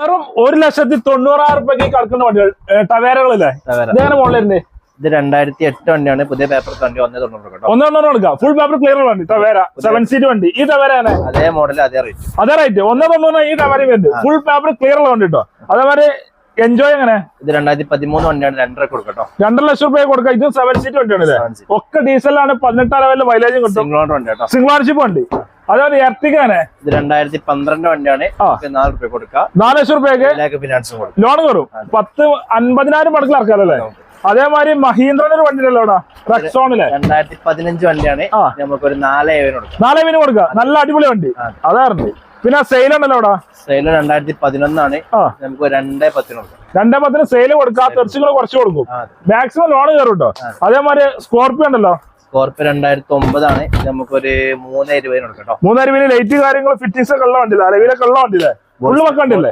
വെറും 1,90,000 കളിക്കുന്ന വണ്ടികൾ ടവേരകളില്ലേ ഇതേങ്ങനെ മോഡലിന്റെ ഇത് 2008 വണ്ടിയാണ്. പുതിയ പേപ്പർ വണ്ടി 1.90 കേട്ടോ. 1.90 കൊടുക്കാം. ഫുൾ പേപ്പർ ക്ലിയർ വണ്ടി ടവേര 7 സീറ്റ് വണ്ടി. ഈ ടവേരയാണ് അതേ മോഡൽ അതേ റേറ്റ്. അതേ റേറ്റ് 1.90 ഈ ടവേര വരുന്നത്. ഫുൾ പേപ്പർ ക്ലിയർ ഉള്ള വണ്ടി കേട്ടോ. അതേമാതിരി എൻജോയ് എങ്ങനെ ഇത് 2013 വണ്ടിയാണ്. 2.5 കൊടുക്കട്ടോ. 2 ലക്ഷം രൂപ കൊടുക്കാം. ഇത് 7 സീറ്റ് വണ്ടിയാണ്. ഒക്കെ ഡീസലാണ്. 18 ലെവലിൽ മൈലേജും കിട്ടും. സിംഗിൾ വണ്ടി കേട്ടോ. സിംഗിൾ ഓണർഷിപ്പ് വണ്ടി. അതേപോലെ എർട്ടിഗാണ് ഇത് 2012 വണ്ടിയാണ്. 4 രൂപ കൊടുക്കാം. 4 ലക്ഷം രൂപയ്ക്ക് ഫിനാൻസും കൊടുക്കും. ലോൺ കയറും. 50,000 മടക്കിൽ ഇറക്കാമല്ലേ. അതേമാതിരി മഹീന്ദ്രന്റെ ഒരു വണ്ടി ഉണ്ടല്ലോ റെക്സോണിലെ 2015 വണ്ടിയാണ്. നമുക്കൊരു 4,700 കൊടുക്കാം. 4,000 കൊടുക്കാം. നല്ല അടിപൊളി വണ്ടി അതാറുണ്ട്. പിന്നെ സെയിൽ ഉണ്ടല്ലോ അവിടെ. സെയിൽ 2011 ആണ്. നമുക്ക് 2.10 കൊടുക്കാം. 2.10 സെയിൽ കൊടുക്കാം. തെർച്ചുകൾ കുറച്ച് കൊടുക്കും. മാക്സിമം ലോൺ കയറും കേട്ടോ. അതേമാതിരി സ്കോർപ്പിയോ ഉണ്ടല്ലോ. സ്കോർപ്പിയോ 2009 ആണ്. നമുക്കൊരു 3.20 കൊടുക്കാം. 3.20 ലൈറ്റ് കാര്യങ്ങൾ ഫിറ്റിംഗ്സ് ഒക്കെ ഉള്ള വണ്ടി. അലവിലൊക്കെ ഉള്ള വണ്ടി. ഫുള്ള് വെക്കണ്ടല്ലേ.